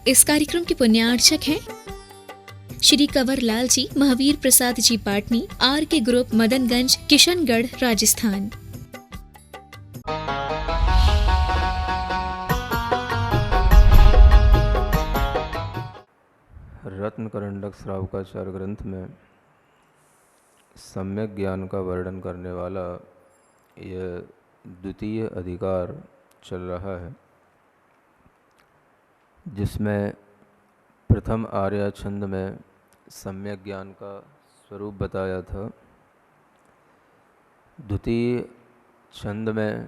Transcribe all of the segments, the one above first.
इस कार्यक्रम के पुण्यार्चक हैं श्री कंवर लाल जी, महावीर प्रसाद जी पाटनी, आर के ग्रुप, मदनगंज, किशनगढ़, राजस्थान। रत्नकरंडक श्रावकाचार ग्रंथ में सम्यक ज्ञान का वर्णन करने वाला यह द्वितीय अधिकार चल रहा है, जिसमें प्रथम आर्या छंद में सम्यक ज्ञान का स्वरूप बताया था। द्वितीय छंद में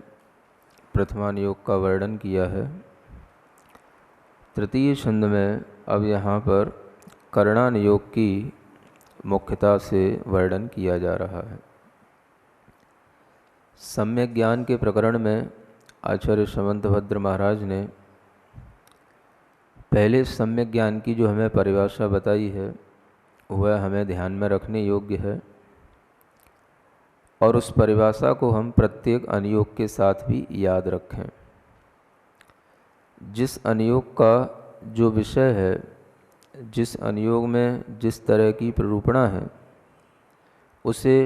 प्रथमान योग का वर्णन किया है। तृतीय छंद में अब यहाँ पर करणान योग की मुख्यता से वर्णन किया जा रहा है। सम्यक ज्ञान के प्रकरण में आचार्य समंतभद्र महाराज ने पहले सम्यक ज्ञान की जो हमें परिभाषा बताई है वह हमें ध्यान में रखने योग्य है, और उस परिभाषा को हम प्रत्येक अनुयोग के साथ भी याद रखें। जिस अनुयोग का जो विषय है, जिस अनुयोग में जिस तरह की प्ररूपणा है, उसे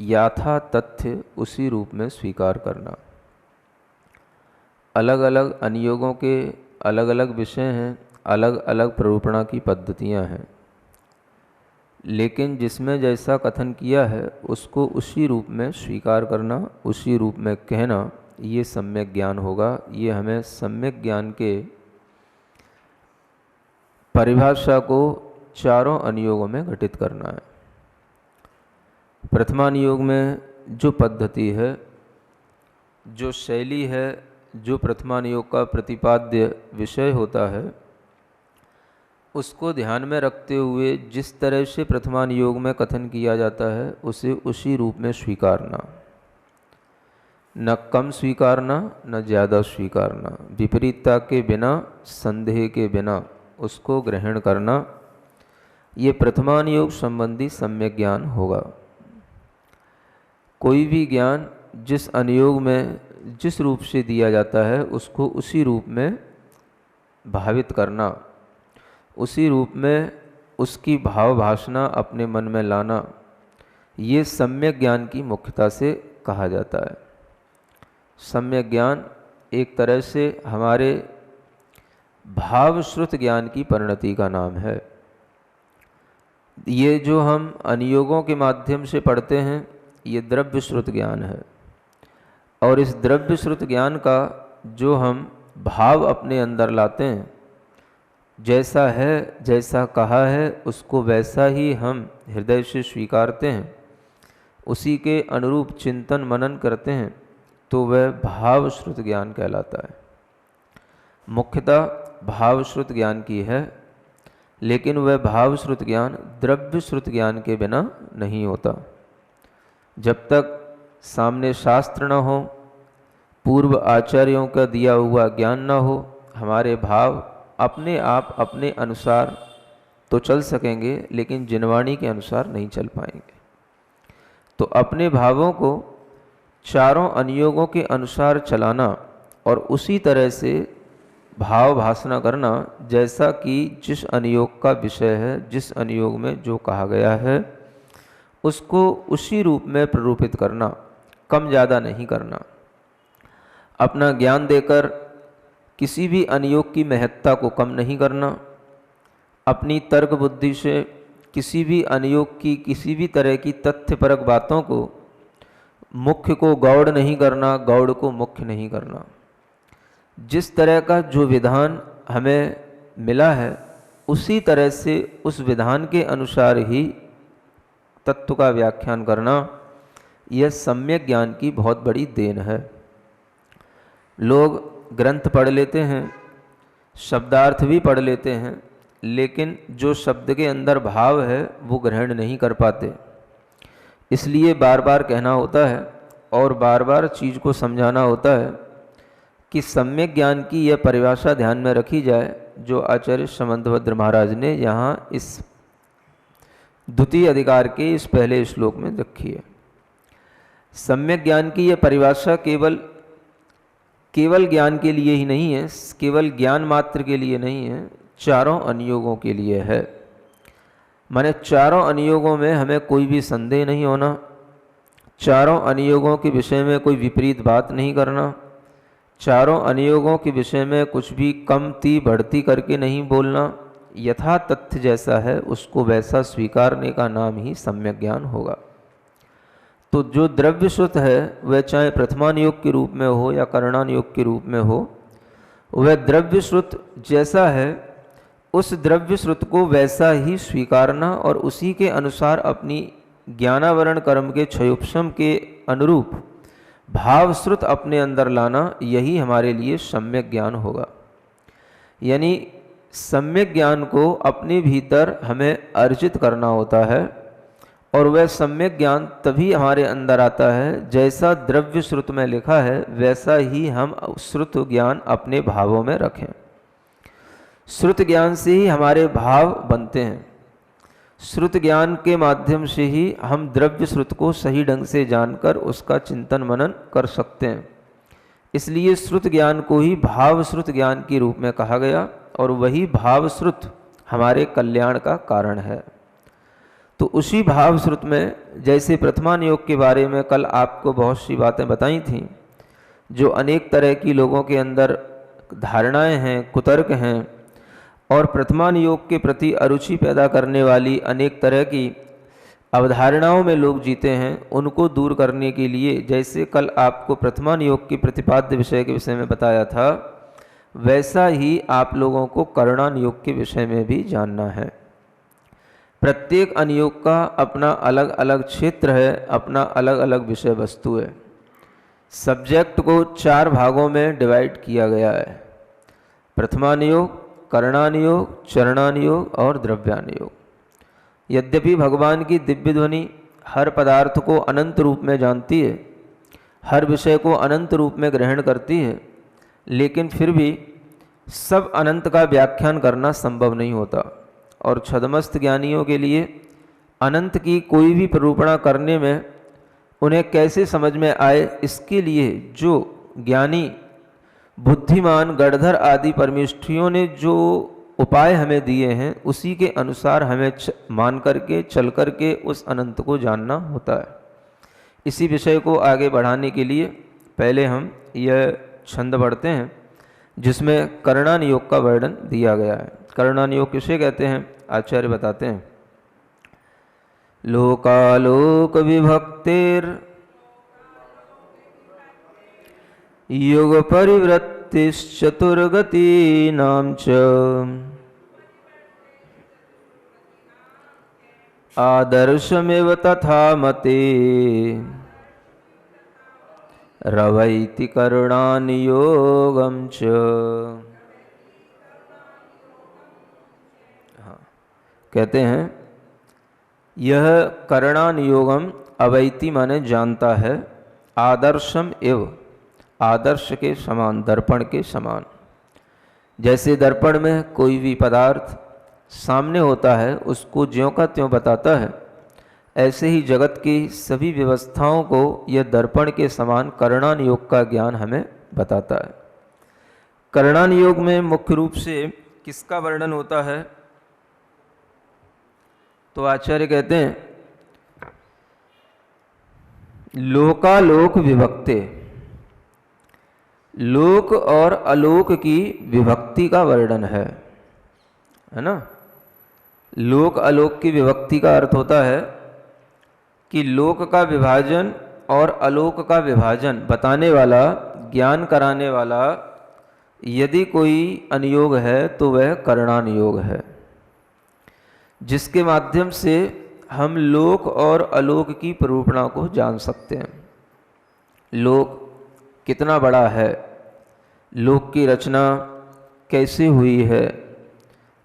याथा तथ्य उसी रूप में स्वीकार करना। अलग अलग अनुयोगों के अलग अलग विषय हैं, अलग अलग प्ररूपणा की पद्धतियां हैं, लेकिन जिसमें जैसा कथन किया है उसको उसी रूप में स्वीकार करना, उसी रूप में कहना, ये सम्यक ज्ञान होगा। ये हमें सम्यक ज्ञान के परिभाषा को चारों अनुयोगों में घटित करना है। प्रथमानुयोग में जो पद्धति है, जो शैली है, जो प्रथमानुयोग का प्रतिपाद्य विषय होता है, उसको ध्यान में रखते हुए जिस तरह से प्रथमानुयोग में कथन किया जाता है उसे उसी रूप में स्वीकारना, न कम स्वीकारना न ज़्यादा स्वीकारना, विपरीतता के बिना, संदेह के बिना उसको ग्रहण करना। ये प्रथमानुयोग संबंधी सम्यक ज्ञान होगा। कोई भी ज्ञान जिस अनुयोग में जिस रूप से दिया जाता है उसको उसी रूप में भावित करना, उसी रूप में उसकी भाव भाषणा अपने मन में लाना, ये सम्यक ज्ञान की मुख्यता से कहा जाता है। सम्यक ज्ञान एक तरह से हमारे भावश्रुत ज्ञान की परिणति का नाम है। ये जो हम अनुयोगों के माध्यम से पढ़ते हैं ये द्रव्य श्रुत ज्ञान है, और इस द्रव्य श्रुत ज्ञान का जो हम भाव अपने अंदर लाते हैं, जैसा है जैसा कहा है उसको वैसा ही हम हृदय से स्वीकारते हैं, उसी के अनुरूप चिंतन मनन करते हैं, तो वह भावश्रुत ज्ञान कहलाता है। मुख्यतः भावश्रुत ज्ञान की है, लेकिन वह भावश्रुत ज्ञान द्रव्य श्रुत ज्ञान के बिना नहीं होता। जब तक सामने शास्त्र न हो, पूर्व आचार्यों का दिया हुआ ज्ञान न हो, हमारे भाव अपने आप अपने अनुसार तो चल सकेंगे, लेकिन जिनवाणी के अनुसार नहीं चल पाएंगे। तो अपने भावों को चारों अनुयोगों के अनुसार चलाना और उसी तरह से भाव भाषणा करना, जैसा कि जिस अनुयोग का विषय है, जिस अनुयोग में जो कहा गया है उसको उसी रूप में प्ररूपित करना, कम ज़्यादा नहीं करना। अपना ज्ञान देकर किसी भी अनुयोग की महत्ता को कम नहीं करना, अपनी तर्क बुद्धि से किसी भी अनुयोग की किसी भी तरह की तथ्यपरक बातों को मुख्य को गौड़ नहीं करना, गौड़ को मुख्य नहीं करना। जिस तरह का जो विधान हमें मिला है उसी तरह से उस विधान के अनुसार ही तत्व का व्याख्यान करना, यह सम्यक ज्ञान की बहुत बड़ी देन है। लोग ग्रंथ पढ़ लेते हैं, शब्दार्थ भी पढ़ लेते हैं, लेकिन जो शब्द के अंदर भाव है वो ग्रहण नहीं कर पाते। इसलिए बार बार कहना होता है और बार बार चीज़ को समझाना होता है कि सम्यक ज्ञान की यह परिभाषा ध्यान में रखी जाए जो आचार्य समंतभद्र महाराज ने यहाँ इस द्वितीय अधिकार के इस पहले श्लोक में रखी है। सम्यक ज्ञान की यह परिभाषा केवल केवल ज्ञान के लिए ही नहीं है, केवल ज्ञान मात्र के लिए नहीं है, चारों अनुयोगों के लिए है। माने चारों अनुयोगों में हमें कोई भी संदेह नहीं होना, चारों अनुयोगों के विषय में कोई विपरीत बात नहीं करना, चारों अनुयोगों के विषय में कुछ भी कमती बढ़ती करके नहीं बोलना, यथा तथ्य जैसा है उसको वैसा स्वीकारने का नाम ही सम्यक ज्ञान होगा। तो जो द्रव्य श्रुत है वह चाहे प्रथमानुयोग के रूप में हो या करणानुयोग के रूप में हो, वह द्रव्य श्रुत जैसा है उस द्रव्य श्रुत को वैसा ही स्वीकारना और उसी के अनुसार अपनी ज्ञानावरण कर्म के क्षयोपशम के अनुरूप भाव श्रुत अपने अंदर लाना, यही हमारे लिए सम्यक ज्ञान होगा। यानी सम्यक ज्ञान को अपने भीतर हमें अर्जित करना होता है और वह सम्यक ज्ञान तभी हमारे अंदर आता है जैसा द्रव्य श्रुत में लिखा है वैसा ही हम श्रुत ज्ञान अपने भावों में रखें। श्रुत ज्ञान से ही हमारे भाव बनते हैं, श्रुत ज्ञान के माध्यम से ही हम द्रव्य श्रुत को सही ढंग से जानकर उसका चिंतन मनन कर सकते हैं। इसलिए श्रुत ज्ञान को ही भाव श्रुत ज्ञान के रूप में कहा गया और वही भाव श्रुत हमारे कल्याण का कारण है। तो उसी भाव श्रुत में जैसे प्रथमानुयोग के बारे में कल आपको बहुत सी बातें बताई थीं, जो अनेक तरह की लोगों के अंदर धारणाएं हैं, कुतर्क हैं और प्रथमानुयोग के प्रति अरुचि पैदा करने वाली अनेक तरह की अवधारणाओं में लोग जीते हैं, उनको दूर करने के लिए जैसे कल आपको प्रथमानुयोग के प्रतिपाद्य विषय के विषय में बताया था, वैसा ही आप लोगों को करणानुयोग के विषय में भी जानना है। प्रत्येक अनुयोग का अपना अलग अलग क्षेत्र है, अपना अलग अलग विषय वस्तु है। सब्जेक्ट को 4 भागों में डिवाइड किया गया है, प्रथमानुयोग, करणानुयोग, चरणानुयोग और द्रव्यानुयोग। यद्यपि भगवान की दिव्य ध्वनि हर पदार्थ को अनंत रूप में जानती है, हर विषय को अनंत रूप में ग्रहण करती है, लेकिन फिर भी सब अनंत का व्याख्यान करना संभव नहीं होता और छदमस्त ज्ञानियों के लिए अनंत की कोई भी प्ररूपणा करने में उन्हें कैसे समझ में आए, इसके लिए जो ज्ञानी बुद्धिमान गणधर आदि परमेष्ठियों ने जो उपाय हमें दिए हैं उसी के अनुसार हमें मान करके चल करके उस अनंत को जानना होता है। इसी विषय को आगे बढ़ाने के लिए पहले हम यह छंद पढ़ते हैं जिसमें करणानुयोग का वर्णन दिया गया है। करणानुयोग किसे कहते हैं, आचार्य बताते हैं। लोकालोक विभक्तिर युग परिवृत्तिश्चतुर्गतीनां च आदर्शमेव तथा मते रवैति करणानुयोगं च। कहते हैं यह करणानुयोगम अवैति माने जानता है, आदर्शम एव आदर्श के समान, दर्पण के समान। जैसे दर्पण में कोई भी पदार्थ सामने होता है उसको ज्यों का त्यों बताता है, ऐसे ही जगत की सभी व्यवस्थाओं को यह दर्पण के समान करणानुयोग का ज्ञान हमें बताता है। करणानुयोग में मुख्य रूप से किसका वर्णन होता है, तो आचार्य कहते हैं लोकालोक विभक्ते, लोक और अलोक की विभक्ति का वर्णन है ना। लोक अलोक की विभक्ति का अर्थ होता है कि लोक का विभाजन और अलोक का विभाजन बताने वाला, ज्ञान कराने वाला यदि कोई अनुयोग है तो वह करणानुयोग है, जिसके माध्यम से हम लोक और अलोक की प्ररूपणा को जान सकते हैं। लोक कितना बड़ा है, लोक की रचना कैसे हुई है,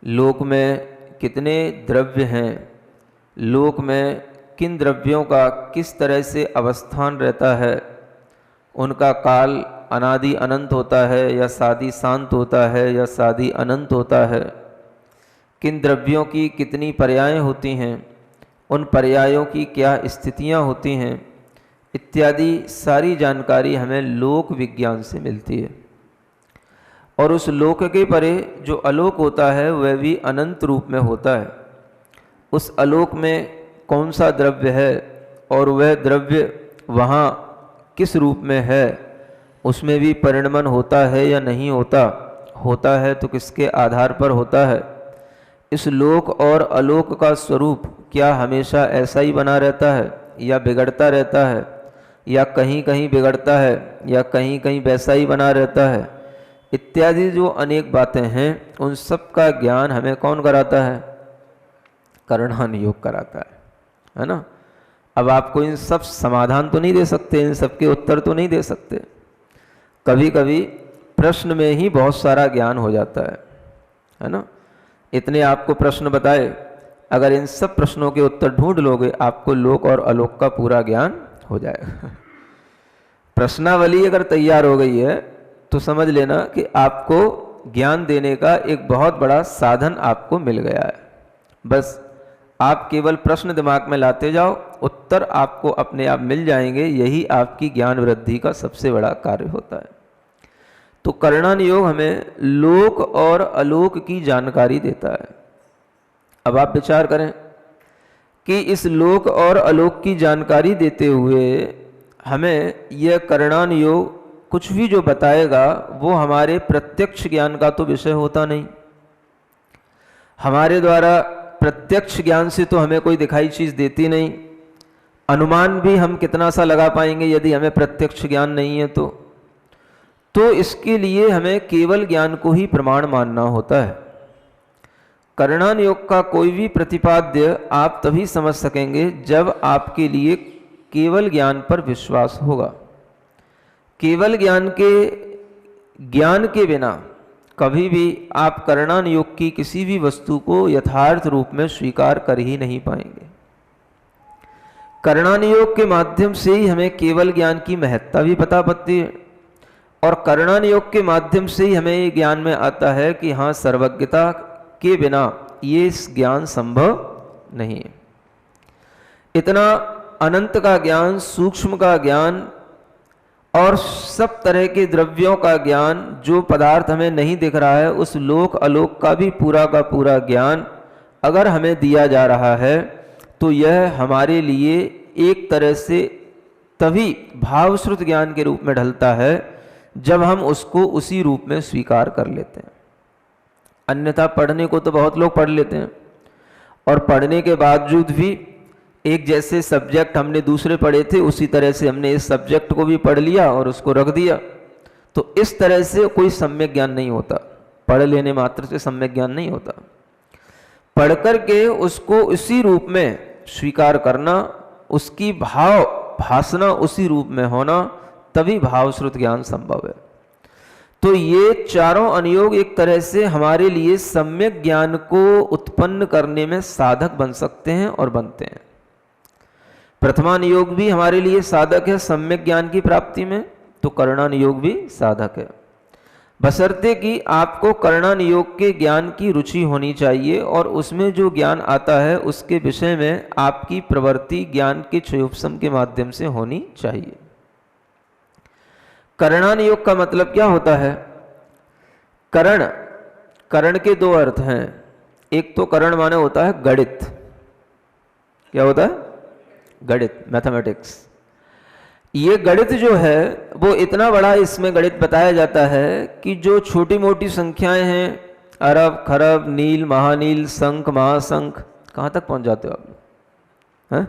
लोक में कितने द्रव्य हैं, लोक में किन द्रव्यों का किस तरह से अवस्थान रहता है, उनका काल अनादि अनंत होता है या सादि शांत होता है या सादि अनंत होता है, किन द्रव्यों की कितनी पर्याय होती हैं, उन पर्यायों की क्या स्थितियां होती हैं, इत्यादि सारी जानकारी हमें लोक विज्ञान से मिलती है। और उस लोक के परे जो अलोक होता है वह भी अनंत रूप में होता है। उस अलोक में कौन सा द्रव्य है और वह द्रव्य वहाँ किस रूप में है, उसमें भी परिणमन होता है या नहीं होता, होता है तो किसके आधार पर होता है। इस लोक और अलोक का स्वरूप क्या हमेशा ऐसा ही बना रहता है या बिगड़ता रहता है, या कहीं कहीं बिगड़ता है या कहीं कहीं वैसा ही बना रहता है, इत्यादि जो अनेक बातें हैं उन सब का ज्ञान हमें कौन कराता है? करणान योग कराता है ना। अब आपको इन सब समाधान तो नहीं दे सकते, इन सब के उत्तर तो नहीं दे सकते। कभी कभी प्रश्न में ही बहुत सारा ज्ञान हो जाता है ना। इतने आपको प्रश्न बताए, अगर इन सब प्रश्नों के उत्तर ढूंढ लोगे आपको लोक और अलोक का पूरा ज्ञान हो जाएगा। प्रश्नावली अगर तैयार हो गई है तो समझ लेना कि आपको ज्ञान देने का एक बहुत बड़ा साधन आपको मिल गया है। बस आप केवल प्रश्न दिमाग में लाते जाओ, उत्तर आपको अपने आप मिल जाएंगे। यही आपकी ज्ञान वृद्धि का सबसे बड़ा कार्य होता है। तो करणान योग हमें लोक और अलोक की जानकारी देता है। अब आप विचार करें कि इस लोक और अलोक की जानकारी देते हुए हमें यह करणान योग कुछ भी जो बताएगा वो हमारे प्रत्यक्ष ज्ञान का तो विषय होता नहीं। हमारे द्वारा प्रत्यक्ष ज्ञान से तो हमें कोई दिखाई चीज देती नहीं। अनुमान भी हम कितना सा लगा पाएंगे यदि हमें प्रत्यक्ष ज्ञान नहीं है तो इसके लिए हमें केवल ज्ञान को ही प्रमाण मानना होता है। करणान योग का कोई भी प्रतिपाद्य आप तभी समझ सकेंगे जब आपके लिए केवल ज्ञान पर विश्वास होगा। केवल ज्ञान के बिना कभी भी आप करणान योग की किसी भी वस्तु को यथार्थ रूप में स्वीकार कर ही नहीं पाएंगे। करणान योग के माध्यम से ही हमें केवल ज्ञान की महत्ता भी पता पड़ती है, और करणान योग के माध्यम से ही हमें ये ज्ञान में आता है कि हाँ, सर्वज्ञता के बिना ये ज्ञान संभव नहीं है। इतना अनंत का ज्ञान, सूक्ष्म का ज्ञान और सब तरह के द्रव्यों का ज्ञान, जो पदार्थ हमें नहीं दिख रहा है उस लोक अलोक का भी पूरा का पूरा ज्ञान अगर हमें दिया जा रहा है तो यह हमारे लिए एक तरह से तभी भावश्रुत ज्ञान के रूप में ढलता है जब हम उसको उसी रूप में स्वीकार कर लेते हैं। अन्यथा पढ़ने को तो बहुत लोग पढ़ लेते हैं और पढ़ने के बावजूद भी एक जैसे सब्जेक्ट हमने दूसरे पढ़े थे उसी तरह से हमने इस सब्जेक्ट को भी पढ़ लिया और उसको रख दिया। तो इस तरह से कोई सम्यक ज्ञान नहीं होता। पढ़ लेने मात्र से सम्यक ज्ञान नहीं होता। पढ़ करके उसको उसी रूप में स्वीकार करना, उसकी भासना उसी रूप में होना, तभी भावश्रुत ज्ञान संभव है। तो ये चारों अनुयोग एक तरह से हमारे लिए सम्यक ज्ञान को उत्पन्न करने में साधक बन सकते हैं और बनते हैं। प्रथमान योग भी हमारे लिए साधक है सम्यक ज्ञान की प्राप्ति में, तो करणान योग भी साधक है, बशर्ते कि आपको करणान योग के ज्ञान की रुचि होनी चाहिए और उसमें जो ज्ञान आता है उसके विषय में आपकी प्रवृत्ति ज्ञान के क्षयोपशम के माध्यम से होनी चाहिए। करणान योग का मतलब क्या होता है? करण के दो अर्थ हैं। एक तो करण माने होता है गणित। क्या होता है? गणित, मैथमेटिक्स। ये गणित जो है वो इतना बड़ा इसमें गणित बताया जाता है कि जो छोटी मोटी संख्याएं हैं, अरब खरब नील महानील शंख महाशंख, कहाँ तक पहुंच जाते हो आप लोग? हैं?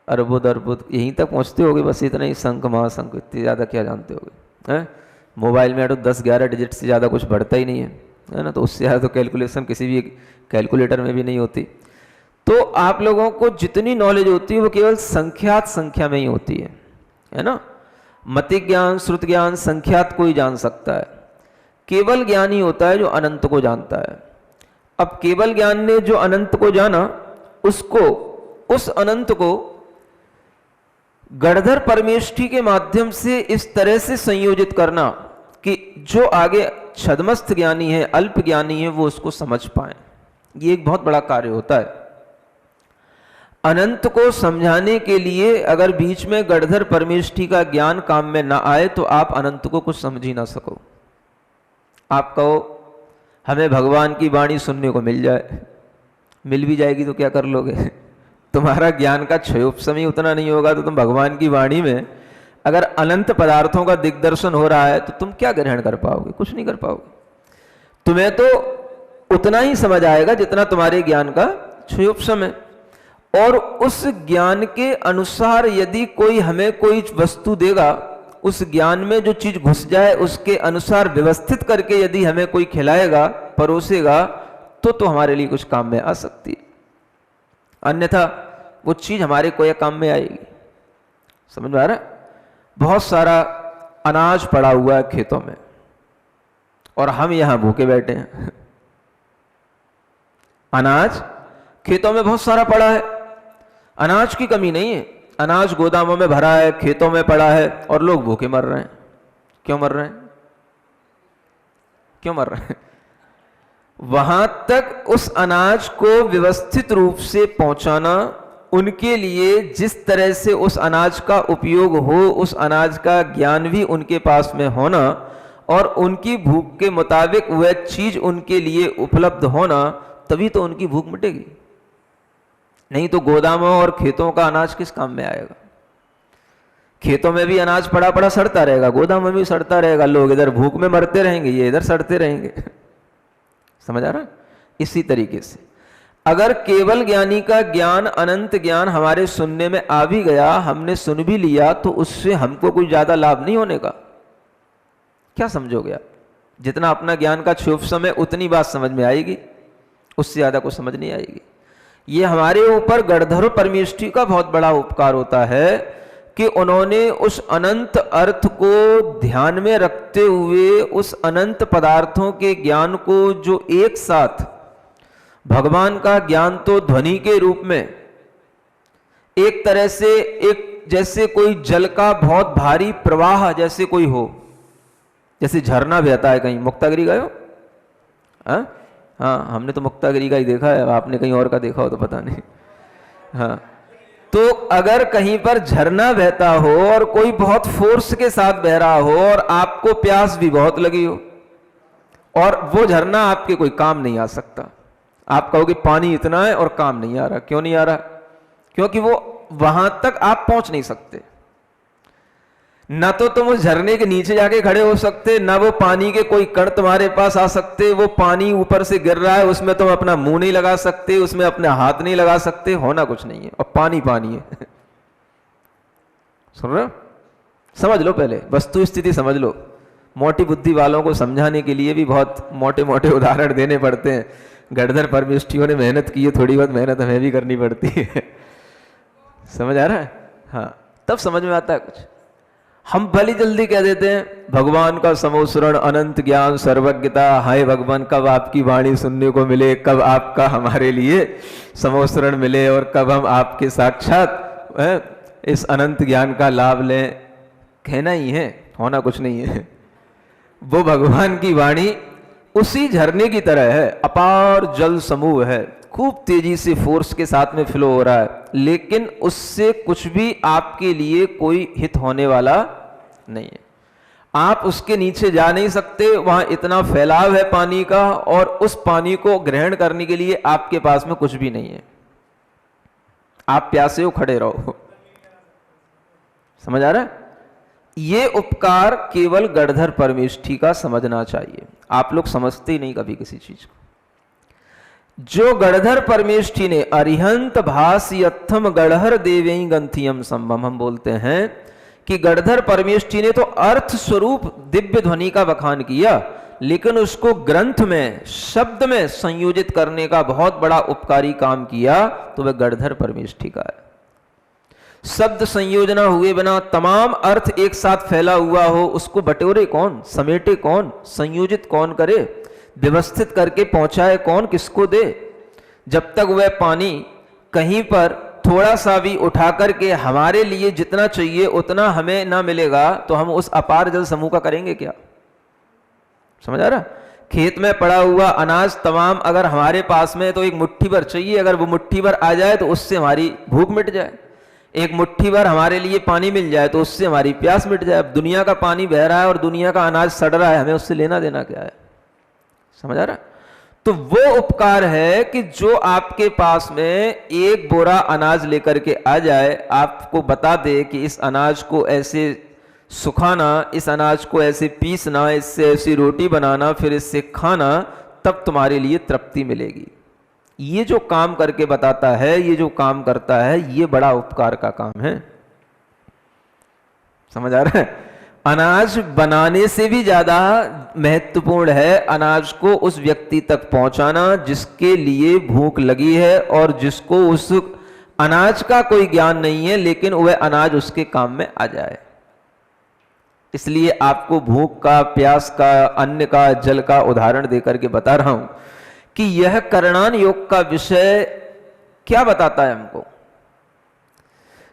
अरबुद अर्बुद यहीं तक पहुंचते होगे, बस इतना ही। शंख महाशंख इतनी ज़्यादा क्या जानते होगे? हैं? मोबाइल में तो 10-11 डिजिट से ज़्यादा कुछ बढ़ता ही नहीं है ना। तो उससे ज़्यादा तो कैलकुलेशन किसी भी कैलकुलेटर में भी नहीं होती। तो आप लोगों को जितनी नॉलेज होती है वो केवल संख्यात संख्या में ही होती है ना। मति ज्ञान, श्रुत ज्ञान, संख्यात कोई जान सकता है। केवल ज्ञान ही होता है जो अनंत को जानता है। अब केवल ज्ञान ने जो अनंत को जाना, उसको, उस अनंत को गणधर परमेष्ठी के माध्यम से इस तरह से संयोजित करना कि जो आगे छद्मस्थ ज्ञानी है, अल्प ज्ञानी है, वो उसको समझ पाए। ये एक बहुत बड़ा कार्य होता है। अनंत को समझाने के लिए अगर बीच में गणधर परमेष्ठी का ज्ञान काम में ना आए तो आप अनंत को कुछ समझ ही ना सको। आप कहो हमें भगवान की वाणी सुनने को मिल जाए, मिल भी जाएगी तो क्या कर लोगे? तुम्हारा ज्ञान का क्षयोपशम ही उतना नहीं होगा तो तुम भगवान की वाणी में अगर अनंत पदार्थों का दिग्दर्शन हो रहा है तो तुम क्या ग्रहण कर पाओगे? कुछ नहीं कर पाओगे। तुम्हें तो उतना ही समझ आएगा जितना तुम्हारे ज्ञान का क्षयोपशम है। और उस ज्ञान के अनुसार यदि कोई हमें कोई वस्तु देगा, उस ज्ञान में जो चीज घुस जाए उसके अनुसार व्यवस्थित करके यदि हमें कोई खिलाएगा, परोसेगा, तो हमारे लिए कुछ काम में आ सकती है। अन्यथा वो चीज हमारे कोई काम में आएगी। समझ में आ रहा है? बहुत सारा अनाज पड़ा हुआ है खेतों में और हम यहां भूखे बैठे हैं। अनाज खेतों में बहुत सारा पड़ा है, अनाज की कमी नहीं है, अनाज गोदामों में भरा है, खेतों में पड़ा है और लोग भूखे मर रहे हैं। क्यों मर रहे हैं? क्यों मर रहे हैं? वहां तक उस अनाज को व्यवस्थित रूप से पहुंचाना, उनके लिए जिस तरह से उस अनाज का उपयोग हो, उस अनाज का ज्ञान भी उनके पास में होना और उनकी भूख के मुताबिक वह चीज उनके लिए उपलब्ध होना, तभी तो उनकी भूख मिटेगी। नहीं तो गोदामों और खेतों का अनाज किस काम में आएगा? खेतों में भी अनाज पड़ा पड़ा सड़ता रहेगा, गोदाम में भी सड़ता रहेगा, लोग इधर भूख में मरते रहेंगे, ये इधर सड़ते रहेंगे। समझ आ रहा? इसी तरीके से अगर केवल ज्ञानी का ज्ञान, अनंत ज्ञान हमारे सुनने में आ भी गया, हमने सुन भी लिया, तो उससे हमको कोई ज्यादा लाभ नहीं होने का। क्या समझोगे आप? जितना अपना ज्ञान का क्षोभसम है उतनी बात समझ में आएगी, उससे ज्यादा कुछ समझ नहीं आएगी। ये हमारे ऊपर गणधर परमेष्ठी का बहुत बड़ा उपकार होता है कि उन्होंने उस अनंत अर्थ को ध्यान में रखते हुए उस अनंत पदार्थों के ज्ञान को जो एक साथ भगवान का ज्ञान तो ध्वनि के रूप में एक तरह से, एक जैसे कोई जल का बहुत भारी प्रवाह जैसे कोई हो, जैसे झरना बहता है। कहीं मुक्तागिरी गए हो? हाँ, हमने तो मुक्तागिरी का ही देखा है, आपने कहीं और का देखा हो तो पता नहीं। हाँ, तो अगर कहीं पर झरना बहता हो और कोई बहुत फोर्स के साथ बह रहा हो और आपको प्यास भी बहुत लगी हो और वो झरना आपके कोई काम नहीं आ सकता, आप कहोगे पानी इतना है और काम नहीं आ रहा। क्यों नहीं आ रहा? क्योंकि वो वहां तक आप पहुंच नहीं सकते। ना तो तुम उस झरने के नीचे जाके खड़े हो सकते, ना वो पानी के कोई कण तुम्हारे पास आ सकते। वो पानी ऊपर से गिर रहा है, उसमें तुम अपना मुंह नहीं लगा सकते, उसमें अपने हाथ नहीं लगा सकते, होना कुछ नहीं है और पानी पानी है। सुन रहे हो? समझ लो, पहले वस्तु स्थिति समझ लो। मोटी बुद्धि वालों को समझाने के लिए भी बहुत मोटे मोटे उदाहरण देने पड़ते हैं। गणधर परमेष्ठियों ने मेहनत की है, थोड़ी बहुत मेहनत हमें भी करनी पड़ती है। समझ आ रहा है? हाँ, तब समझ में आता है कुछ। हम भली जल्दी कह देते हैं भगवान का समोसरण, अनंत ज्ञान, सर्वज्ञता, हाय भगवान कब आपकी वाणी सुनने को मिले, कब आपका हमारे लिए समोसरण मिले और कब हम आपके साक्षात इस अनंत ज्ञान का लाभ लें। कहना ही है, होना कुछ नहीं है। वो भगवान की वाणी उसी झरने की तरह है, अपार जल समूह है, खूब तेजी से फोर्स के साथ में फ्लो हो रहा है, लेकिन उससे कुछ भी आपके लिए कोई हित होने वाला नहीं है। आप उसके नीचे जा नहीं सकते, वहां इतना फैलाव है पानी का और उस पानी को ग्रहण करने के लिए आपके पास में कुछ भी नहीं है। आप प्यासे हो, खड़े रहो। समझ आ रहा है? ये उपकार केवल गणधर परमेष्ठी का समझना चाहिए। आप लोग समझते ही नहीं कभी किसी चीज को। जो गणधर परमेष्ठी ने अरिहंत भासयत्थम गणहर देवई गंथियम संभम, हम बोलते हैं कि गणधर परमेष्ठी ने तो अर्थ स्वरूप दिव्य ध्वनि का बखान किया, लेकिन उसको ग्रंथ में, शब्द में संयोजित करने का बहुत बड़ा उपकारी काम किया, तो वह गणधर परमेष्ठी का है। शब्द संयोजना हुए बिना तमाम अर्थ एक साथ फैला हुआ हो, उसको बटोरे कौन, समेटे कौन, संयोजित कौन करे, व्यवस्थित करके पहुंचाए कौन, किसको दे? जब तक वह पानी कहीं पर थोड़ा सा भी उठा करके हमारे लिए जितना चाहिए उतना हमें ना मिलेगा, तो हम उस अपार जल समूह का करेंगे क्या? समझ आ रहा? खेत में पड़ा हुआ अनाज तमाम अगर हमारे पास में, तो एक मुट्ठी भर चाहिए, अगर वो मुट्ठी भर आ जाए तो उससे हमारी भूख मिट जाए। एक मुट्ठी भर हमारे लिए पानी मिल जाए तो उससे हमारी प्यास मिट जाए। अब दुनिया का पानी बह रहा है और दुनिया का अनाज सड़ रहा है, हमें उससे लेना देना क्या है? समझ आ रहा? तो वो उपकार है कि जो आपके पास में एक बोरा अनाज लेकर के आ जाए, आपको बता दे कि इस अनाज को ऐसे सुखाना, इस अनाज को ऐसे पीसना, इससे ऐसी रोटी बनाना, फिर इससे खाना, तब तुम्हारे लिए तृप्ति मिलेगी। ये जो काम करके बताता है, ये जो काम करता है, ये बड़ा उपकार का काम है। समझ आ रहा है? अनाज बनाने से भी ज्यादा महत्वपूर्ण है अनाज को उस व्यक्ति तक पहुंचाना जिसके लिए भूख लगी है और जिसको उस अनाज का कोई ज्ञान नहीं है, लेकिन वह अनाज उसके काम में आ जाए। इसलिए आपको भूख का, प्यास का, अन्न का, जल का उदाहरण देकर के बता रहा हूं कि यह करणान योग का विषय क्या बताता है हमको।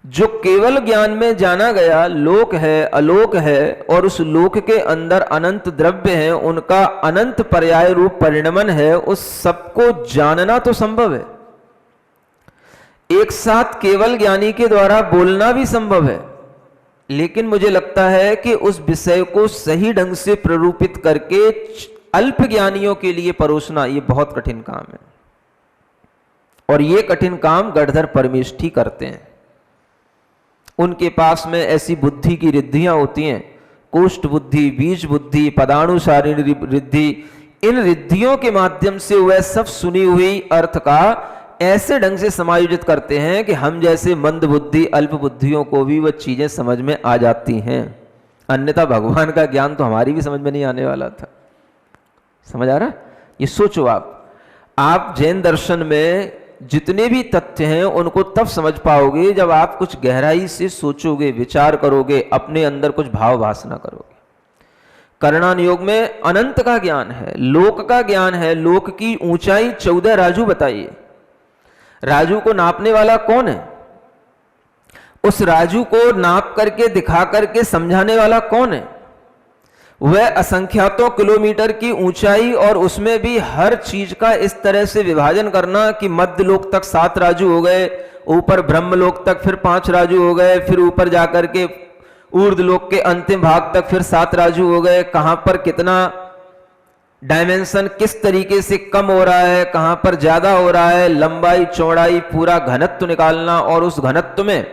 जो केवल ज्ञान में जाना गया लोक है, अलोक है, और उस लोक के अंदर अनंत द्रव्य हैं, उनका अनंत पर्याय रूप परिणमन है, उस सबको जानना तो संभव है। एक साथ केवल ज्ञानी के द्वारा बोलना भी संभव है, लेकिन मुझे लगता है कि उस विषय को सही ढंग से प्ररूपित करके अल्प ज्ञानियों के लिए परोसना ये बहुत कठिन काम है। और ये कठिन काम गढ़धर परमेष्ठी करते हैं। उनके पास में ऐसी बुद्धि की रिद्धियां होती हैं, कोष्ठ बुद्धि, बीज बुद्धि, पदानुसारिणी रिद्धि। इन रिद्धियों के माध्यम से वह सब सुनी हुई अर्थ का ऐसे ढंग से समायोजित करते हैं कि हम जैसे मंद बुद्धि, अल्प बुद्धियों को भी वह चीजें समझ में आ जाती हैं। अन्यथा भगवान का ज्ञान तो हमारी भी समझ में नहीं आने वाला था। समझ आ रहा? ये सोचो आप जैन दर्शन में जितने भी तथ्य हैं उनको तब समझ पाओगे जब आप कुछ गहराई से सोचोगे, विचार करोगे, अपने अंदर कुछ भाव भासना करोगे। करणान योग में अनंत का ज्ञान है, लोक का ज्ञान है। लोक की ऊंचाई 14 राजू बताइए। राजू को नापने वाला कौन है? उस राजू को नाप करके, दिखा करके समझाने वाला कौन है? वह असंख्यातों किलोमीटर की ऊंचाई, और उसमें भी हर चीज का इस तरह से विभाजन करना कि मध्य लोक तक 7 राजू हो गए, ऊपर ब्रह्मलोक तक फिर 5 राजू हो गए, फिर ऊपर जाकर के ऊर्ध्वलोक के अंतिम भाग तक फिर 7 राजू हो गए। कहां पर कितना डायमेंशन किस तरीके से कम हो रहा है, कहां पर ज्यादा हो रहा है, लंबाई चौड़ाई पूरा घनत्व निकालना, और उस घनत्व में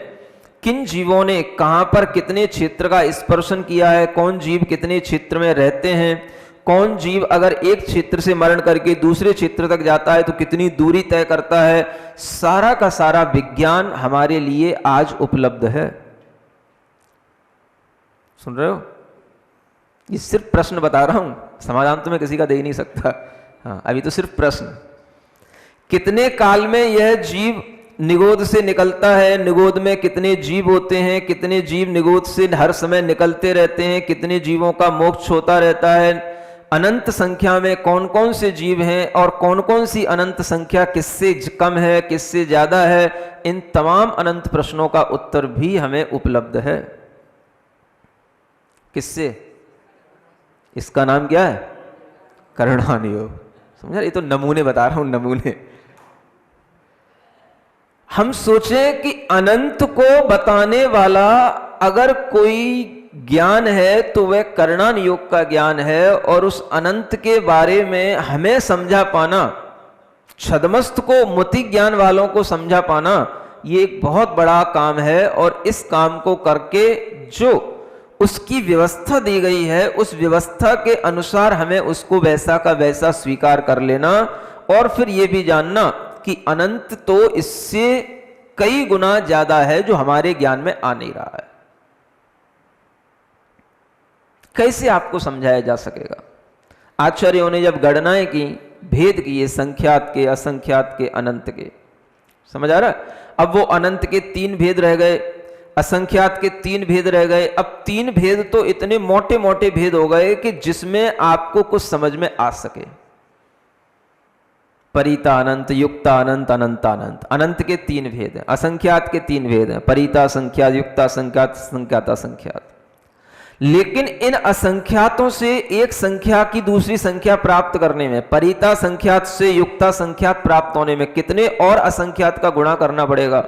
किन जीवों ने कहां पर कितने क्षेत्र का स्पर्शन किया है, कौन जीव कितने क्षेत्र में रहते हैं, कौन जीव अगर एक क्षेत्र से मरण करके दूसरे क्षेत्र तक जाता है तो कितनी दूरी तय करता है। सारा का सारा विज्ञान हमारे लिए आज उपलब्ध है। सुन रहे हो? ये सिर्फ प्रश्न बता रहा हूं, समाधान तो मैं किसी का दे ही नहीं सकता। हाँ, अभी तो सिर्फ प्रश्न। कितने काल में यह जीव निगोद से निकलता है, निगोद में कितने जीव होते हैं, कितने जीव निगोद से हर समय निकलते रहते हैं, कितने जीवों का मोक्ष होता रहता है, अनंत संख्या में कौन कौन से जीव हैं, और कौन कौन सी अनंत संख्या किससे कम है, किससे ज्यादा है, इन तमाम अनंत प्रश्नों का उत्तर भी हमें उपलब्ध है। किससे? इसका नाम क्या है? करणान योग। समझा? ये तो नमूने बता रहा हूं, नमूने। हम सोचें कि अनंत को बताने वाला अगर कोई ज्ञान है तो वह करणान योग का ज्ञान है, और उस अनंत के बारे में हमें समझा पाना, छदमस्त को, मुति ज्ञान वालों को समझा पाना, ये एक बहुत बड़ा काम है। और इस काम को करके जो उसकी व्यवस्था दी गई है, उस व्यवस्था के अनुसार हमें उसको वैसा का वैसा स्वीकार कर लेना, और फिर यह भी जानना कि अनंत तो इससे कई गुना ज्यादा है जो हमारे ज्ञान में आ नहीं रहा है। कैसे आपको समझाया जा सकेगा? आचार्यों ने जब गणनाएं की, भेद किए संख्यात के, असंख्यात के, अनंत के। समझ आ रहा है? अब वो अनंत के 3 भेद रह गए, असंख्यात के 3 भेद रह गए। अब 3 भेद तो इतने मोटे मोटे भेद हो गए कि जिसमें आपको कुछ समझ में आ सके। परिता अनंत, युक्ता अनंत, अनंता अनंत। अनंत के 3 भेद हैं, असंख्यात के 3 भेद हैं, परिता संख्यात, युक्ता संख्यात, संख्याता संख्यात। लेकिन इन असंख्यातों से एक संख्या की दूसरी संख्या प्राप्त करने में, परिता संख्यात से युक्ता संख्यात प्राप्त होने में कितने और असंख्यात का गुणा करना पड़ेगा?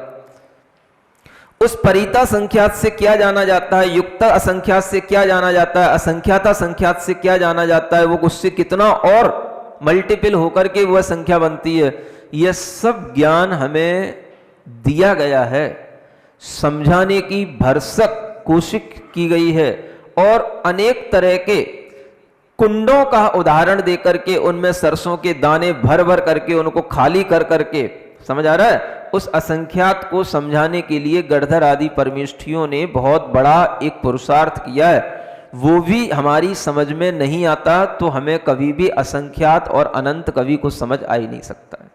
उस परिता संख्यात से क्या जाना जाता है, युक्ता असंख्यात से क्या जाना जाता है, असंख्याता संख्यात से क्या जाना जाता है, वो उससे कितना और मल्टीपल होकर के वह संख्या बनती है। यह सब ज्ञान हमें दिया गया है, समझाने की भरसक कोशिश की गई है, और अनेक तरह के कुंडों का उदाहरण देकर के उनमें सरसों के दाने भर भर करके उनको खाली कर करके, समझ आ रहा है, उस असंख्यात को समझाने के लिए गणधर आदि परमेष्ठियों ने बहुत बड़ा एक पुरुषार्थ किया है। वो भी हमारी समझ में नहीं आता तो हमें कभी भी असंख्यात और अनंत कभी कुछ समझ आ ही नहीं सकता है।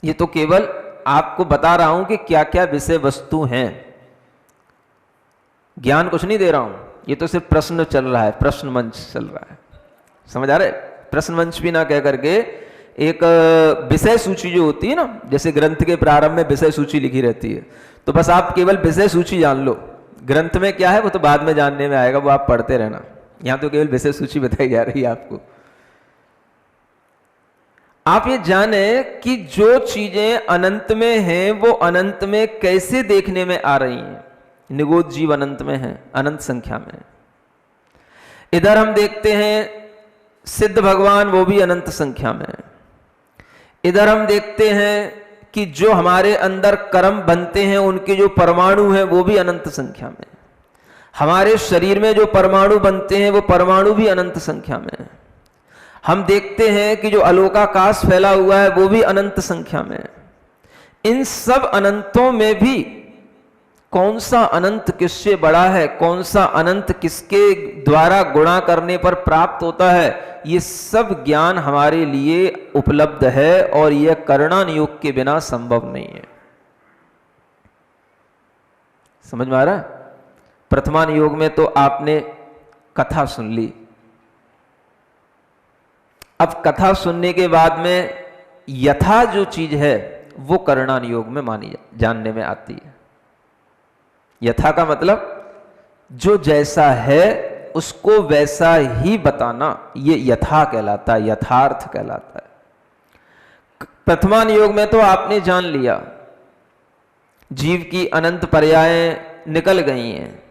ये तो केवल आपको बता रहा हूं कि क्या क्या विषय वस्तु हैं, ज्ञान कुछ नहीं दे रहा हूं। ये तो सिर्फ प्रश्न चल रहा है, प्रश्न मंच चल रहा है, समझ आ रहा है। प्रश्न मंच भी ना कह करके एक विषय सूची जो होती है ना, जैसे ग्रंथ के प्रारंभ में विषय सूची लिखी रहती है, तो बस आप केवल विषय सूची जान लो, ग्रंथ में क्या है वो तो बाद में जानने में आएगा, वो आप पढ़ते रहना। यहां तो केवल विषय सूची बताई जा रही है आपको। आप ये जाने कि जो चीजें अनंत में हैं वो अनंत में कैसे देखने में आ रही हैं। निगोद जीव अनंत में है, अनंत संख्या में। इधर हम देखते हैं सिद्ध भगवान, वो भी अनंत संख्या में है। इधर हम देखते हैं कि जो हमारे अंदर कर्म बनते हैं उनके जो परमाणु हैं वो भी अनंत संख्या में। हमारे शरीर में जो परमाणु बनते हैं वो परमाणु भी अनंत संख्या में है। हम देखते हैं कि जो आलोकाकाश फैला हुआ है वो भी अनंत संख्या में है। इन सब अनंतों में भी कौन सा अनंत किससे बड़ा है, कौन सा अनंत किसके द्वारा गुणा करने पर प्राप्त होता है, ये सब ज्ञान हमारे लिए उपलब्ध है और यह करणान योग के बिना संभव नहीं है। समझ में आ रहा है। प्रथमान योग में तो आपने कथा सुन ली, अब कथा सुनने के बाद में यथा जो चीज है वो करणान योग में मानी जानने में आती है। यथा का मतलब जो जैसा है उसको वैसा ही बताना, ये यथा कहलाता है, यथार्थ कहलाता है। प्रथमान योग में तो आपने जान लिया जीव की अनंत पर्यायें निकल गई हैं,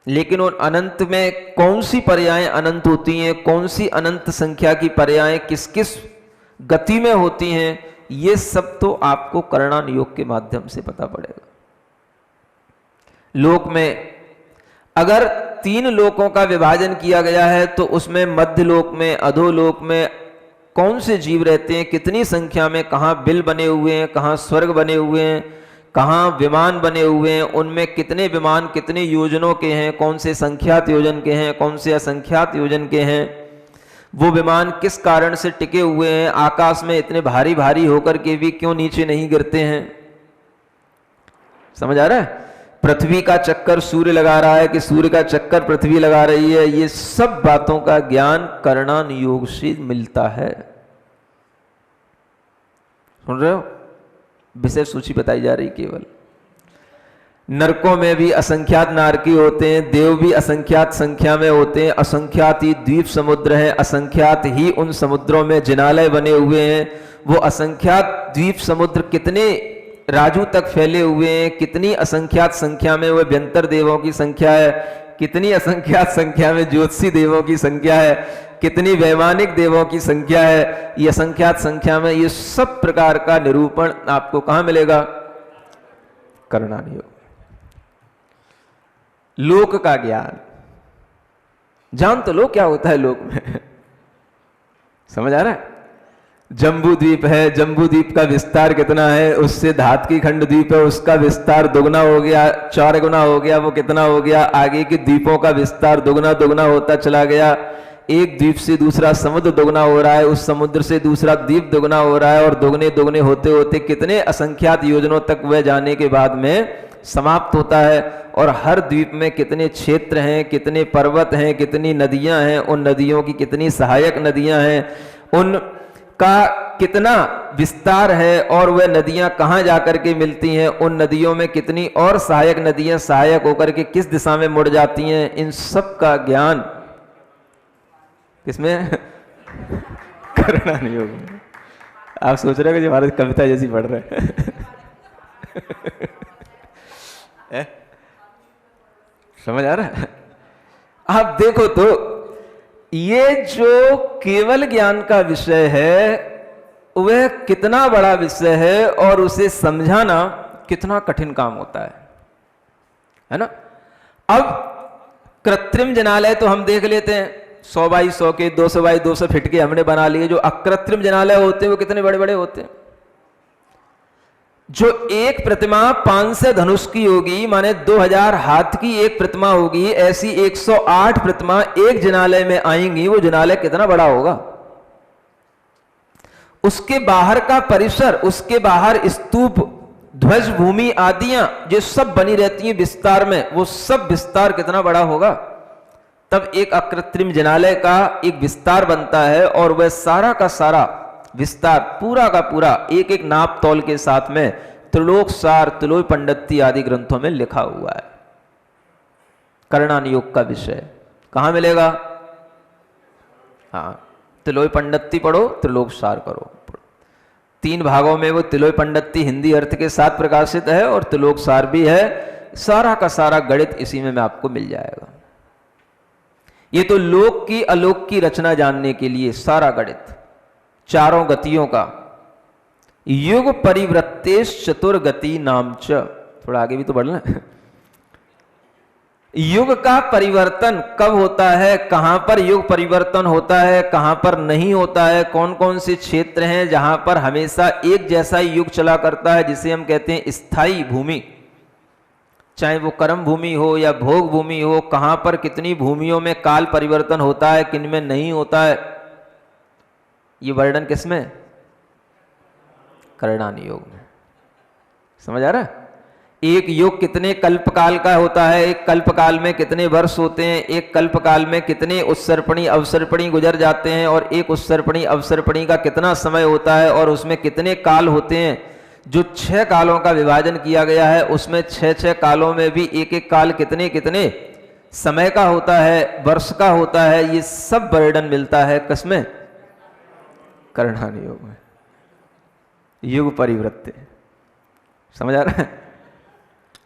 लेकिन उन अनंत में कौन सी पर्यायें अनंत होती हैं, कौन सी अनंत संख्या की पर्यायें किस किस गति में होती हैं, ये सब तो आपको करणान योग के माध्यम से पता पड़ेगा। लोक में अगर 3 लोकों का विभाजन किया गया है तो उसमें मध्य लोक में, अधोलोक में कौन से जीव रहते हैं, कितनी संख्या में, कहां बिल बने हुए हैं, कहां स्वर्ग बने हुए हैं, कहां विमान बने हुए हैं, उनमें कितने विमान कितने योजनों के हैं, कौन से संख्यात योजन के हैं, कौन से असंख्यात योजन के हैं, वो विमान किस कारण से टिके हुए हैं, आकाश में इतने भारी भारी होकर के भी क्यों नीचे नहीं गिरते हैं। समझ आ रहा है। पृथ्वी का चक्कर सूर्य लगा रहा है कि सूर्य का चक्कर पृथ्वी लगा रही है, ये सब बातों का ज्ञान करणान योग से मिलता है। सुन रहे हो, विषय सूची बताई जा रही। केवल नरकों में भी असंख्यात नारकी होते हैं, देव भी असंख्यात संख्या में होते हैं, असंख्यात ही द्वीप समुद्र हैं, असंख्यात ही उन समुद्रों में जिनालय बने हुए हैं। वो असंख्यात द्वीप समुद्र कितने राजू तक फैले हुए हैं, कितनी असंख्यात संख्या में वह व्यंतर देवों की संख्या है, कितनी असंख्यात संख्या में ज्योतिषी देवों की संख्या है, कितनी वैमानिक देवों की संख्या है, ये असंख्यात संख्या में। ये सब प्रकार का निरूपण आपको कहां मिलेगा, करणान योग। लोक का ज्ञान जान तो लो क्या होता है लोक में। समझ आ रहा है। जम्बू द्वीप है, जम्बू द्वीप का विस्तार कितना है, उससे धातकी खंड द्वीप है, उसका विस्तार दुगना हो गया, 4 गुना हो गया, वो कितना हो गया, आगे के द्वीपों का विस्तार दुगना दुगना होता चला गया। एक द्वीप से दूसरा समुद्र दुगना हो रहा है, उस समुद्र से दूसरा द्वीप दुगना हो रहा है, और दुगने दुगने होते होते कितने असंख्यात योजनों तक वह जाने के बाद में समाप्त होता है। और हर द्वीप में कितने क्षेत्र हैं, कितने पर्वत हैं, कितनी नदियां हैं, उन नदियों की कितनी सहायक नदियां हैं, उन का कितना विस्तार है, और वह नदियां कहां जाकर के मिलती हैं, उन नदियों में कितनी और सहायक नदियां सहायक होकर के किस दिशा में मुड़ जाती हैं, इन सब का ज्ञान किसमें, करणान योग में। आप सोच रहे हो कि जो हमारी कविता जैसी पढ़ रहे हैं। समझ आ रहा है। आप देखो तो ये जो केवल ज्ञान का विषय है वह कितना बड़ा विषय है और उसे समझाना कितना कठिन काम होता है ना। अब कृत्रिम जनालय तो हम देख लेते हैं 100 बाई 100 के, 200 बाई 200 फीट के हमने बना लिए। जो अकृत्रिम जनालय होते हैं वो कितने बड़े बड़े होते हैं। जो एक प्रतिमा 500 धनुष की होगी, माने 2000 हाथ की एक प्रतिमा होगी, ऐसी 108 प्रतिमा एक जनालय में आएंगी। वो जनालय कितना बड़ा होगा। उसके बाहर का परिसर, उसके बाहर स्तूप, ध्वज भूमि आदियां जो सब बनी रहती हैं विस्तार में, वो सब विस्तार कितना बड़ा होगा। तब एक अकृत्रिम जनालय का एक विस्तार बनता है और वह सारा का सारा विस्तार पूरा का पूरा एक एक नाप तौल के साथ में त्रिलोक सार, त्रिलोक पंडिती आदि ग्रंथों में लिखा हुआ है। करणान योग का विषय कहां मिलेगा। हाँ, त्रिलोक पंडिती पढ़ो, त्रिलोक सार करो। 3 भागों में वो त्रिलोक पंडिती हिंदी अर्थ के साथ प्रकाशित है और त्रिलोक सार भी है। सारा का सारा गणित इसी में आपको मिल जाएगा। ये तो लोक की अलोक की रचना जानने के लिए सारा गणित, चारों गतियों का। युग परिवृत्तेश चतुर्गति नाम च, थोड़ा आगे भी तो बढ़ना। युग का परिवर्तन कब होता है, कहां पर युग परिवर्तन होता है, कहां पर नहीं होता है, कौन कौन से क्षेत्र हैं जहां पर हमेशा एक जैसा युग चला करता है, जिसे हम कहते हैं स्थायी भूमि। चाहे वो कर्म भूमि हो या भोग भूमि हो, कहां पर कितनी भूमियों में काल परिवर्तन होता है, किन में नहीं होता है, ये वर्णन किसमें। करणान योग में। समझ आ रहा है। एक युग कितने कल्पकाल का होता है, एक कल्पकाल में कितने वर्ष होते हैं, एक कल्पकाल में कितने उत्सर्पणी अवसर्पणी गुजर जाते हैं, और एक उत्सर्पणी अवसर्पणी का कितना समय होता है, और उसमें कितने काल होते हैं। जो 6 कालों का विभाजन किया गया है उसमें 6 कालों में भी एक एक काल कितने कितने समय का होता है, वर्ष का होता है। ये सब वर्णन मिलता है किसमें। करणान योग में। युग परिवृत्ति। समझ आ रहा है।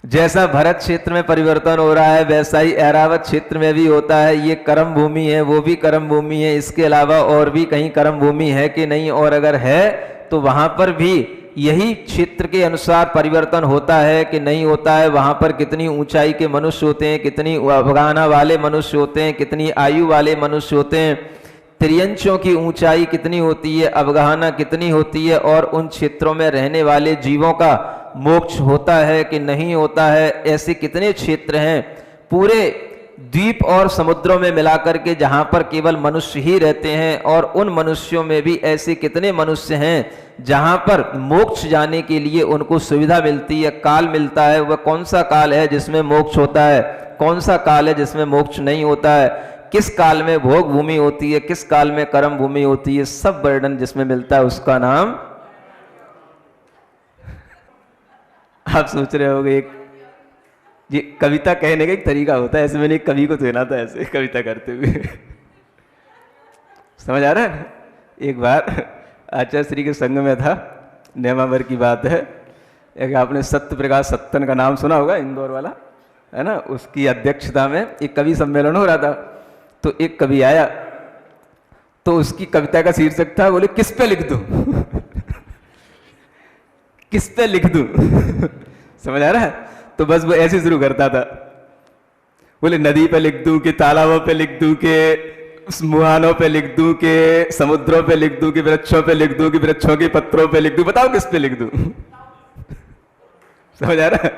जैसा भरत क्षेत्र में परिवर्तन हो रहा है वैसा ही ऐरावत क्षेत्र में भी होता है। ये कर्म भूमि है, वो भी कर्म भूमि है, इसके अलावा और भी कहीं कर्म भूमि है कि नहीं, और अगर है तो वहां पर भी यही क्षेत्र के अनुसार परिवर्तन होता है कि नहीं होता है। वहां पर कितनी ऊंचाई के मनुष्य होते हैं, कितनी अवगाहना वाले मनुष्य होते हैं, कितनी आयु वाले मनुष्य होते हैं, त्रियंचों की ऊंचाई कितनी होती है, अवगाहना कितनी होती है, और उन क्षेत्रों में रहने वाले जीवों का मोक्ष होता है कि नहीं होता है। ऐसे कितने क्षेत्र हैं पूरे द्वीप और समुद्रों में मिलाकर के जहां पर केवल मनुष्य ही रहते हैं, और उन मनुष्यों में भी ऐसे कितने मनुष्य हैं जहां पर मोक्ष जाने के लिए उनको सुविधा मिलती है, काल मिलता है। वह कौन सा काल है जिसमें मोक्ष होता है, कौन सा काल है जिसमें मोक्ष नहीं होता है, किस काल में भोग भूमि होती है, किस काल में कर्म भूमि होती है। सब वर्णन जिसमें मिलता है उसका नाम। आप सोच रहे होंगे एक ये कविता कहने का एक तरीका होता है, ऐसे मैंने एक कवि को सुना था ऐसे कविता करते हुए। समझ आ रहा है। एक बार आचार्य श्री के संग में था, नेमावर की बात है। एक आपने सत्य प्रकाश सत्तन का नाम सुना होगा, इंदौर वाला है ना, उसकी अध्यक्षता में एक कवि सम्मेलन हो रहा था। तो एक कवि आया, तो उसकी कविता का शीर्षक था, बोले किस पे लिख दूं। किस पे लिख दूं। समझ आ रहा है। तो बस वो ऐसे शुरू करता था, बोले नदी पे लिख दूं कि तालाबों पे लिख दूं कि मुहानों पे लिख दूं कि समुद्रों पे लिख दूं कि वृक्षों पे लिख दूं कि वृक्षों के पत्रों पे लिख दूं, बताओ किस पे लिख दूं। समझ आ रहा है।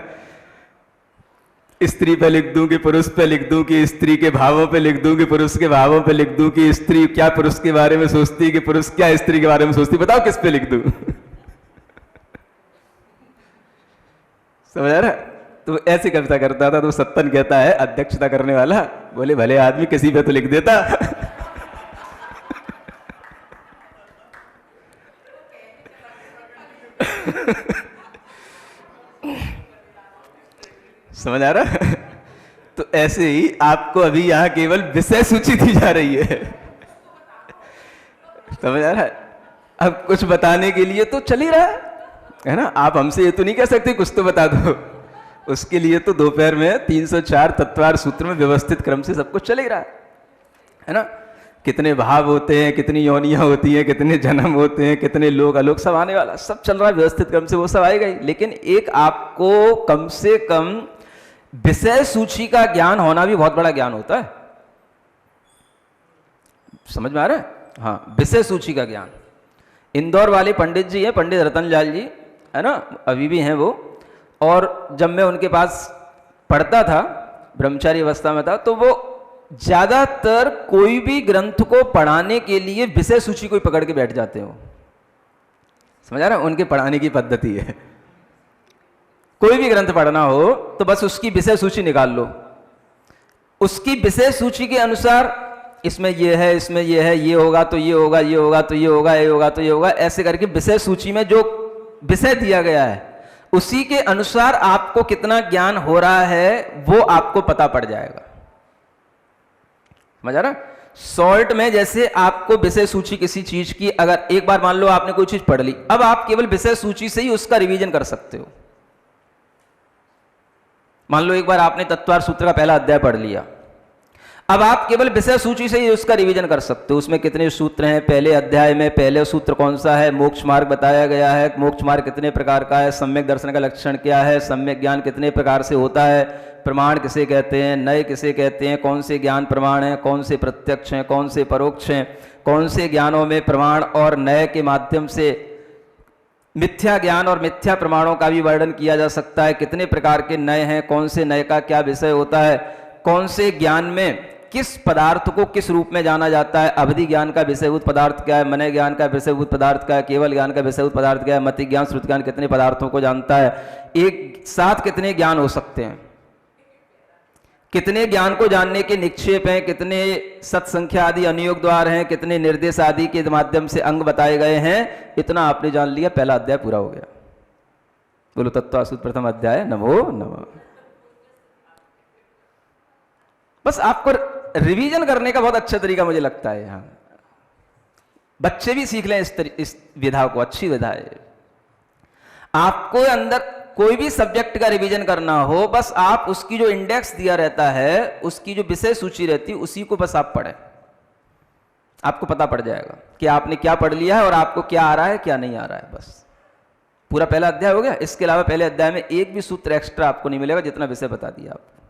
स्त्री पे लिख दूं कि पुरुष पे लिख दूं कि स्त्री के भावों पे लिख दूं कि पुरुष के भावों पे लिख दूं कि स्त्री क्या पुरुष के बारे में सोचती कि पुरुष क्या स्त्री के बारे में सोचती, बताओ किस पे लिख दूं। समझ आ रहा है। तो ऐसी कविता करता था। तो सत्तन कहता है, अध्यक्षता करने वाला, बोले भले आदमी किसी पे तो लिख देता। समझ आ रहा है। तो ऐसे ही आपको अभी यहां केवल विषय सूची दी जा रही है। समझ आ रहा है। अब कुछ बताने के लिए तो चल ही रहा है ना। आप हमसे ये तो नहीं कह सकते कुछ तो बता दो। उसके लिए तो दोपहर में 304 तत्वार सूत्र में व्यवस्थित क्रम से सब कुछ चल ही रहा है ना। कितने भाव होते हैं, कितनी योनियां होती हैं, कितने जन्म होते हैं, कितने लोग अलोक, सब आने वाला, सब चल रहा है व्यवस्थित क्रम से, वो सब आएगा ही। लेकिन एक आपको कम से कम विषय सूची का ज्ञान होना भी बहुत बड़ा ज्ञान होता है। समझ में आ रहा है? हाँ, विषय सूची का ज्ञान। इंदौर वाले पंडित जी हैं, पंडित रतनलाल जी, है ना, अभी भी हैं वो। और जब मैं उनके पास पढ़ता था, ब्रह्मचारी अवस्था में था, तो वो ज्यादातर कोई भी ग्रंथ को पढ़ाने के लिए विषय सूची को पकड़ के बैठ जाते हो। समझ आ रहा है? उनके पढ़ाने की पद्धति है, कोई भी ग्रंथ पढ़ना हो तो बस उसकी विषय सूची निकाल लो, उसकी विषय सूची के अनुसार इसमें ये है, इसमें ये है, ये होगा तो ये होगा, ये होगा तो ये होगा, ये होगा तो ये होगा, ऐसे करके विषय सूची में जो विषय दिया गया है उसी के अनुसार आपको कितना ज्ञान हो रहा है वो आपको पता पड़ जाएगा। समझ आ रहा? सॉल्ट में जैसे आपको विषय सूची किसी चीज की, अगर एक बार मान लो आपने कोई चीज पढ़ ली, अब आप केवल विषय सूची से ही उसका रिवीजन कर सकते हो। मान लो एक बार आपने तत्वार सूत्र का पहला अध्याय पढ़ लिया, अब आप केवल विषय सूची से ही उसका रिवीजन कर सकते हो। उसमें कितने सूत्र हैं, पहले अध्याय में पहले सूत्र कौन सा है, मोक्ष मार्ग बताया गया है, मोक्ष मार्ग कितने प्रकार का है, सम्यक दर्शन का लक्षण क्या है, सम्यक ज्ञान कितने प्रकार से होता है, प्रमाण किसे कहते हैं, नए किसे कहते हैं, कौन से ज्ञान प्रमाण हैं, कौन से प्रत्यक्ष हैं, कौन से परोक्ष हैं, कौन से ज्ञानों में प्रमाण और नए के माध्यम से मिथ्या ज्ञान और मिथ्या प्रमाणों का भी वर्णन किया जा सकता है, कितने प्रकार के नए हैं, कौन से नए का क्या विषय होता है, कौन से ज्ञान में किस पदार्थ को किस रूप में जाना जाता है, अवधि ज्ञान का विषयभूत पदार्थ क्या है, मनय ज्ञान का विषयभूत पदार्थ क्या है, केवल ज्ञान का विषयभूत पदार्थ क्या है, मति ज्ञान श्रुति ज्ञान कितने पदार्थों को जानता है, एक साथ कितने ज्ञान हो सकते हैं, कितने ज्ञान को जानने के निक्षेप हैं, कितने सत्संख्या आदि अनुयोग द्वार हैं, कितने निर्देश आदि के माध्यम से अंग बताए गए हैं, इतना आपने जान लिया, पहला अध्याय पूरा हो गया। बोलो तत्वासूत्र प्रथम अध्याय नमो नमः। बस आपको रिवीजन करने का बहुत अच्छा तरीका मुझे लगता है, यहाँ बच्चे भी सीख लें इस विधा को, अच्छी विधा है। आपको अंदर कोई भी सब्जेक्ट का रिवीजन करना हो, बस आप उसकी जो इंडेक्स दिया रहता है, उसकी जो विषय सूची रहती है, उसी को बस आप पढ़ें, आपको पता पड़ जाएगा कि आपने क्या पढ़ लिया है और आपको क्या आ रहा है क्या नहीं आ रहा है। बस पूरा पहला अध्याय हो गया। इसके अलावा पहले अध्याय में एक भी सूत्र एक्स्ट्रा आपको नहीं मिलेगा, जितना विषय बता दिया आपको।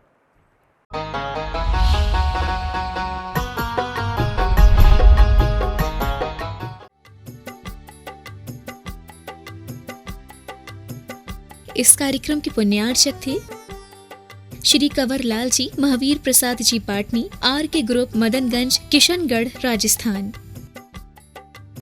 इस कार्यक्रम के पुण्यार्चक थे श्री कंवर लाल जी, महावीर प्रसाद जी पाटनी, आर के ग्रुप, मदनगंज, किशनगढ़, राजस्थान।